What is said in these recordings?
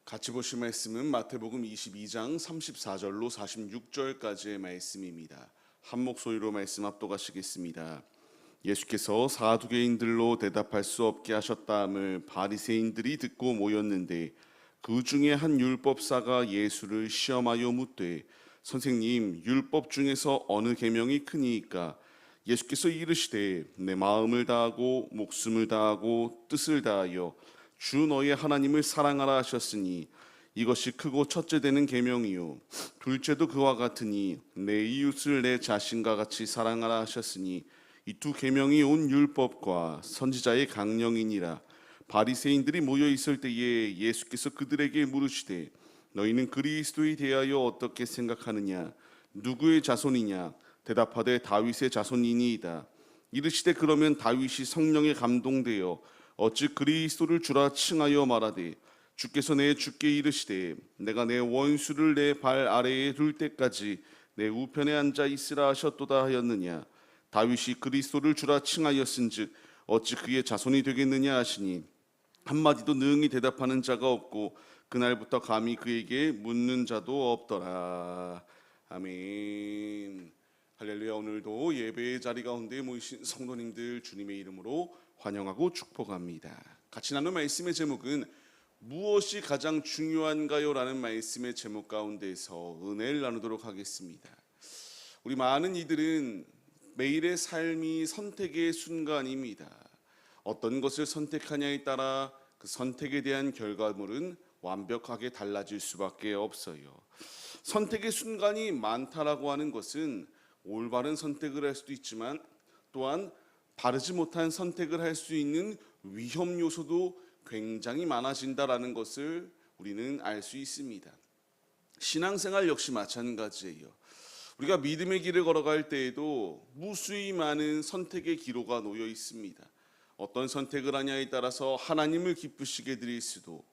같이 보실 말씀은 마태복음 22장 34절로 46절까지의 말씀입니다. 한 목소리로 말씀 압독하시겠습니다. 예수께서 사두개인들로 대답할 수 없게 하셨다함을 바리새인들이 듣고 모였는데 그 중에 한 율법사가 예수를 시험하여 묻되 선생님, 율법 중에서 어느 계명이 크니이까? 예수께서 이르시되 내 마음을 다하고 목숨을 다하고 뜻을 다하여 주 너의 하나님을 사랑하라 하셨으니 이것이 크고 첫째 되는 계명이요 둘째도 그와 같으니 내 이웃을 내 자신과 같이 사랑하라 하셨으니 이 두 계명이 온 율법과 선지자의 강령이니라. 바리새인들이 모여 있을 때에 예수께서 그들에게 물으시되 너희는 그리스도에 대하여 어떻게 생각하느냐? 누구의 자손이냐? 대답하되 다윗의 자손이니이다. 이르시되 그러면 다윗이 성령에 감동되어 어찌 그리스도를 주라 칭하여 말하되 주께서 내 주께 이르시되 내가 내 원수를 내 발 아래에 둘 때까지 내 우편에 앉아 있으라 하셨도다 하였느냐? 다윗이 그리스도를 주라 칭하였은즉 어찌 그의 자손이 되겠느냐 하시니 한마디도 능히 대답하는 자가 없고 그날부터 감히 그에게 묻는 자도 없더라. 아멘. 할렐루야. 오늘도 예배의 자리 가운데 모이신 성도님들 주님의 이름으로 환영하고 축복합니다. 같이 나눈 말씀의 제목은 무엇이 가장 중요한가요? 라는 말씀의 제목 가운데서 은혜를 나누도록 하겠습니다. 우리 많은 이들은 매일의 삶이 선택의 순간입니다. 어떤 것을 선택하냐에 따라 그 선택에 대한 결과물은 완벽하게 달라질 수밖에 없어요. 선택의 순간이 많다라고 하는 것은 올바른 선택을 할 수도 있지만 또한 바르지 못한 선택을 할 수 있는 위험 요소도 굉장히 많아진다라는 것을 우리는 알 수 있습니다. 신앙생활 역시 마찬가지예요. 우리가 믿음의 길을 걸어갈 때에도 무수히 많은 선택의 기로가 놓여 있습니다. 어떤 선택을 하냐에 따라서 하나님을 기쁘시게 드릴 수도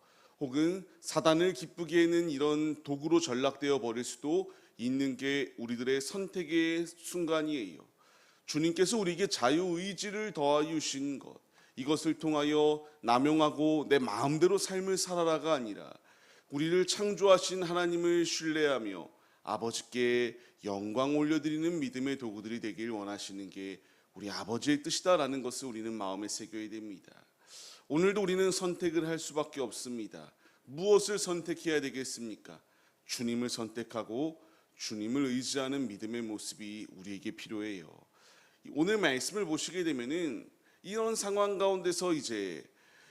혹은 사단을 기쁘게 하는 이런 도구로 전락되어 버릴 수도 있는 게 우리들의 선택의 순간이에요. 주님께서 우리에게 자유의지를 더하여 주신 것, 이것을 통하여 남용하고 내 마음대로 삶을 살아라가 아니라 우리를 창조하신 하나님을 신뢰하며 아버지께 영광 올려드리는 믿음의 도구들이 되길 원하시는 게 우리 아버지의 뜻이다라는 것을 우리는 마음에 새겨야 됩니다. 오늘도 우리는 선택을 할 수밖에 없습니다. 무엇을 선택해야 되겠습니까? 주님을 선택하고 주님을 의지하는 믿음의 모습이 우리에게 필요해요. 오늘 말씀을 보시게 되면은 이런 상황 가운데서 이제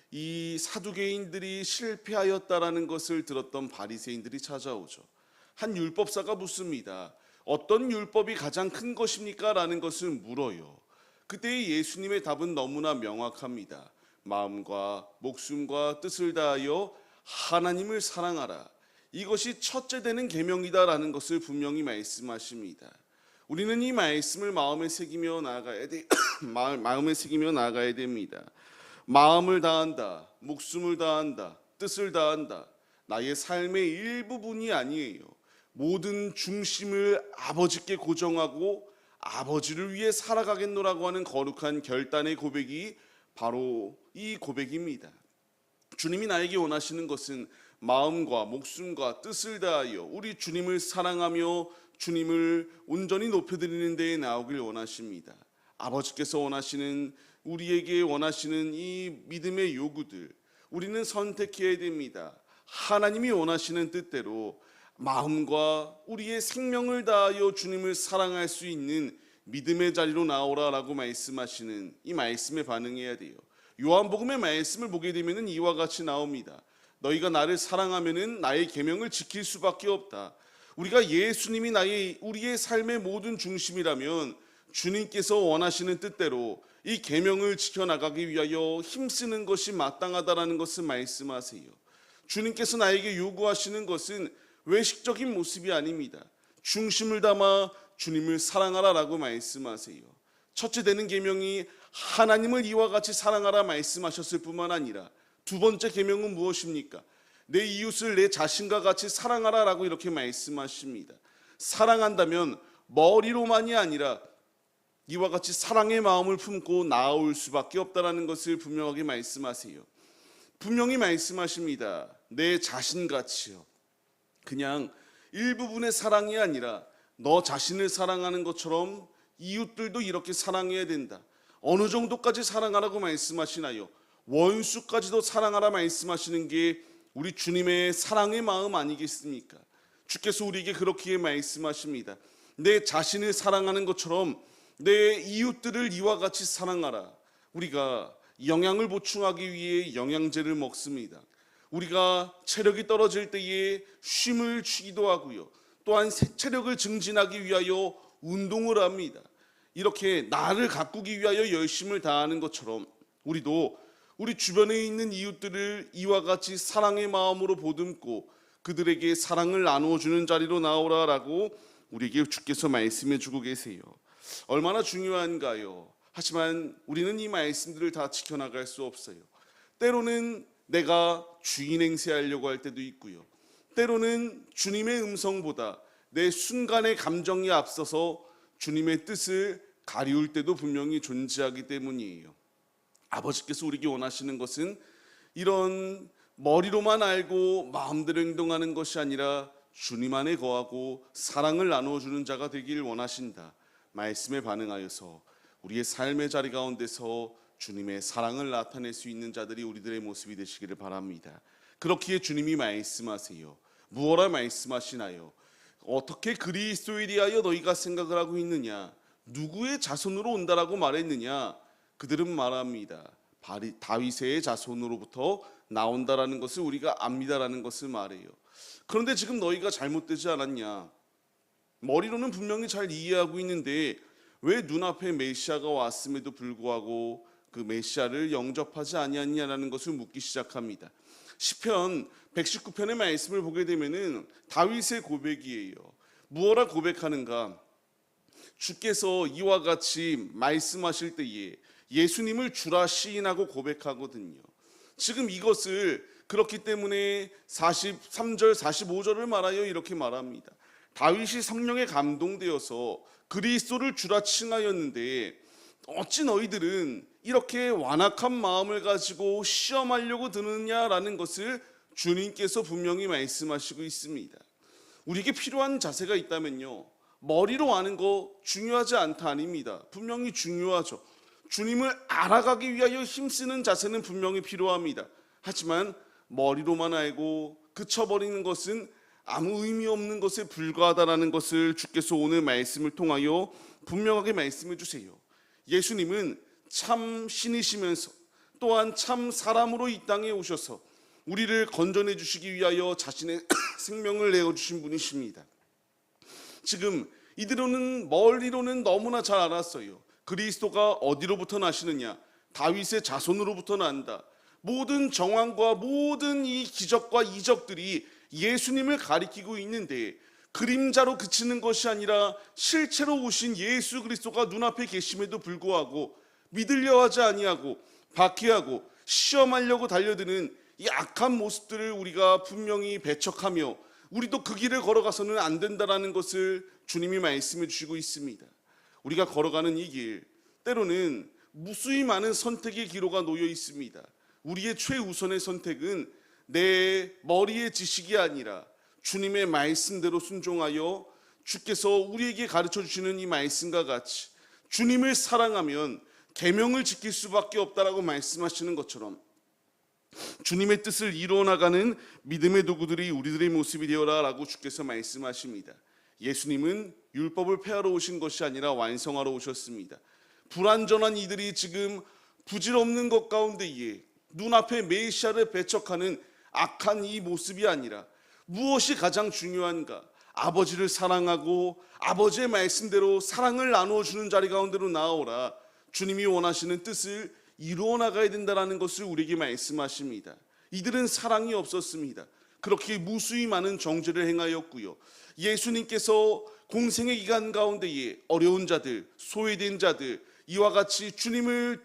이 사두개인들이 실패하였다라는 것을 들었던 바리새인들이 찾아오죠. 한 율법사가 묻습니다. 어떤 율법이 가장 큰 것입니까? 라는 것을 물어요. 그때 예수님의 답은 너무나 명확합니다. 마음과 목숨과 뜻을 다하여 하나님을 사랑하라. 이것이 첫째 되는 계명이다라는 것을 분명히 말씀하십니다. 우리는 이 말씀을 마음에 새기며 나아가야 됩니다. 마음을 다한다, 목숨을 다한다, 뜻을 다한다. 나의 삶의 일부분이 아니에요. 모든 중심을 아버지께 고정하고 아버지를 위해 살아가겠노라고 하는 거룩한 결단의 고백이 바로 이 고백입니다. 주님이 나에게 원하시는 것은 마음과 목숨과 뜻을 다하여 우리 주님을 사랑하며 주님을 온전히 높여드리는 데에 나오길 원하십니다. 아버지께서 원하시는, 우리에게 원하시는 이 믿음의 요구들, 우리는 선택해야 됩니다. 하나님이 원하시는 뜻대로 마음과 우리의 생명을 다하여 주님을 사랑할 수 있는 믿음의 자리로 나오라라고 말씀하시는 이 말씀에 반응해야 돼요. 요한복음의 말씀을 보게 되면 이와 같이 나옵니다. 너희가 나를 사랑하면은 나의 계명을 지킬 수밖에 없다. 우리가 예수님이 우리의 삶의 모든 중심이라면 주님께서 원하시는 뜻대로 이 계명을 지켜나가기 위하여 힘쓰는 것이 마땅하다라는 것을 말씀하세요. 주님께서 나에게 요구하시는 것은 외식적인 모습이 아닙니다. 중심을 담아 주님을 사랑하라라고 말씀하세요. 첫째 되는 계명이 하나님을 이와 같이 사랑하라 말씀하셨을 뿐만 아니라 두 번째 계명은 무엇입니까? 내 이웃을 내 자신과 같이 사랑하라라고 이렇게 말씀하십니다. 사랑한다면 머리로만이 아니라 이와 같이 사랑의 마음을 품고 나아올 수밖에 없다라는 것을 분명하게 말씀하세요. 분명히 말씀하십니다. 내 자신같이요. 그냥 일부분의 사랑이 아니라 너 자신을 사랑하는 것처럼 이웃들도 이렇게 사랑해야 된다. 어느 정도까지 사랑하라고 말씀하시나요? 원수까지도 사랑하라 말씀하시는 게 우리 주님의 사랑의 마음 아니겠습니까? 주께서 우리에게 그렇게 말씀하십니다. 내 자신을 사랑하는 것처럼 내 이웃들을 이와 같이 사랑하라. 우리가 영양을 보충하기 위해 영양제를 먹습니다. 우리가 체력이 떨어질 때에 쉼을 취기도 하고요. 또한 체력을 증진하기 위하여 운동을 합니다. 이렇게 나를 가꾸기 위하여 열심을 다하는 것처럼 우리도 우리 주변에 있는 이웃들을 이와 같이 사랑의 마음으로 보듬고 그들에게 사랑을 나누어주는 자리로 나오라라고 우리에게 주께서 말씀해 주고 계세요. 얼마나 중요한가요? 하지만 우리는 이 말씀들을 다 지켜나갈 수 없어요. 때로는 내가 주인 행세하려고 할 때도 있고요. 때로는 주님의 음성보다 내 순간의 감정이 앞서서 주님의 뜻을 가리울 때도 분명히 존재하기 때문이에요. 아버지께서 우리에게 원하시는 것은 이런 머리로만 알고 마음대로 행동하는 것이 아니라 주님 안에 거하고 사랑을 나누어주는 자가 되길 원하신다. 말씀에 반응하여서 우리의 삶의 자리 가운데서 주님의 사랑을 나타낼 수 있는 자들이 우리들의 모습이 되시기를 바랍니다. 그렇기에 주님이 말씀하세요. 무엇라 말씀하시나요? 어떻게 그리스도에 대하여 너희가 생각을 하고 있느냐? 누구의 자손으로 온다라고 말했느냐? 그들은 말합니다. 다윗의 자손으로부터 나온다라는 것을 우리가 압니다라는 것을 말해요. 그런데 지금 너희가 잘못되지 않았냐? 머리로는 분명히 잘 이해하고 있는데 왜 눈앞에 메시아가 왔음에도 불구하고 그 메시아를 영접하지 아니하냐라는 것을 묻기 시작합니다. 시편 119편의 말씀을 보게 되면은 다윗의 고백이에요. 무엇라 고백하는가? 주께서 이와 같이 말씀하실 때에 예수님을 주라 시인하고 고백하거든요. 지금 이것을 그렇기 때문에 43절 45절을 말하여 이렇게 말합니다. 다윗이 성령에 감동되어서 그리스도를 주라 칭하였는데 어찌 너희들은 이렇게 완악한 마음을 가지고 시험하려고 드느냐라는 것을 주님께서 분명히 말씀하시고 있습니다. 우리에게 필요한 자세가 있다면요, 머리로 아는 거 중요하지 않다 아닙니다. 분명히 중요하죠. 주님을 알아가기 위하여 힘쓰는 자세는 분명히 필요합니다. 하지만 머리로만 알고 그쳐버리는 것은 아무 의미 없는 것에 불과하다라는 것을 주께서 오늘 말씀을 통하여 분명하게 말씀해 주세요. 예수님은 참 신이시면서 또한 참 사람으로 이 땅에 오셔서 우리를 건져내 주시기 위하여 자신의 생명을 내어주신 분이십니다. 지금 이들은 멀리로는 너무나 잘 알았어요. 그리스도가 어디로부터 나시느냐? 다윗의 자손으로부터 난다. 모든 정황과 모든 이 기적과 이적들이 예수님을 가리키고 있는데 그림자로 그치는 것이 아니라 실체로 오신 예수 그리스도가 눈앞에 계심에도 불구하고 믿으려 하지 아니하고 박해하고 시험하려고 달려드는 이 악한 모습들을 우리가 분명히 배척하며 우리도 그 길을 걸어가서는 안 된다라는 것을 주님이 말씀해 주시고 있습니다. 우리가 걸어가는 이 길, 때로는 무수히 많은 선택의 기로가 놓여 있습니다. 우리의 최우선의 선택은 내 머리의 지식이 아니라 주님의 말씀대로 순종하여 주께서 우리에게 가르쳐 주시는 이 말씀과 같이 주님을 사랑하면 계명을 지킬 수밖에 없다라고 말씀하시는 것처럼 주님의 뜻을 이루어 나가는 믿음의 도구들이 우리들의 모습이 되어라라고 주께서 말씀하십니다. 예수님은 율법을 폐하러 오신 것이 아니라 완성하러 오셨습니다. 불완전한 이들이 지금 부질없는 것 가운데에 눈앞에 메시아를 배척하는 악한 이 모습이 아니라 무엇이 가장 중요한가? 아버지를 사랑하고 아버지의 말씀대로 사랑을 나누어 주는 자리 가운데로 나오라. 주님이 원하시는 뜻을 이루어 나가야 된다는 것을 우리에게 말씀하십니다. 이들은 사랑이 없었습니다. 그렇게 무수히 많은 정죄를 행하였고요. 예수님께서 공생의 기간 가운데에 어려운 자들, 소외된 자들, 이와 같이 주님을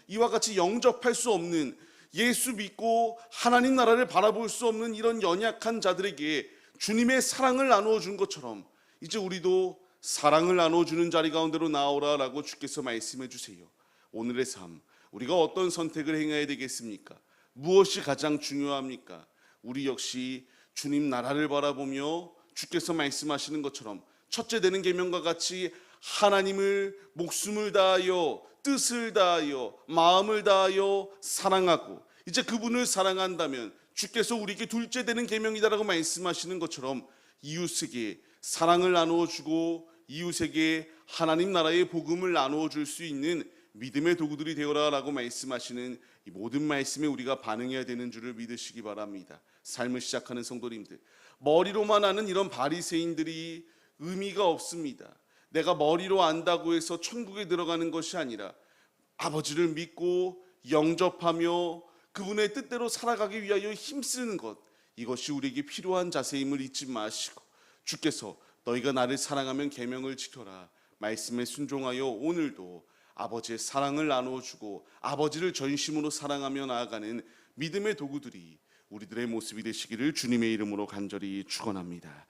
이와 같이 영접할 수 없는, 예수 믿고 하나님 나라를 바라볼 수 없는 이런 연약한 자들에게 주님의 사랑을 나누어 준 것처럼 이제 우리도 사랑을 나누어 주는 자리 가운데로 나오라라고 주께서 말씀해 주세요. 오늘의 삶, 우리가 어떤 선택을 행해야 되겠습니까? 무엇이 가장 중요합니까? 우리 역시 주님 나라를 바라보며 주께서 말씀하시는 것처럼 첫째 되는 계명과 같이 하나님을 목숨을 다하여 뜻을 다하여 마음을 다하여 사랑하고 이제 그분을 사랑한다면 주께서 우리에게 둘째 되는 계명이다라고 말씀하시는 것처럼 이웃에게 사랑을 나누어 주고 이웃에게 하나님 나라의 복음을 나누어 줄 수 있는 믿음의 도구들이 되어라라고 말씀하시는 이 모든 말씀에 우리가 반응해야 되는 줄을 믿으시기 바랍니다. 삶을 시작하는 성도님들, 머리로만 아는 이런 바리새인들이 의미가 없습니다. 내가 머리로 안다고 해서 천국에 들어가는 것이 아니라 아버지를 믿고 영접하며 그분의 뜻대로 살아가기 위하여 힘쓰는 것, 이것이 우리에게 필요한 자세임을 잊지 마시고 주께서 너희가 나를 사랑하면 계명을 지켜라 말씀에 순종하여 오늘도 아버지의 사랑을 나누어주고 아버지를 전심으로 사랑하며 나아가는 믿음의 도구들이 우리들의 모습이 되시기를 주님의 이름으로 간절히 축원합니다.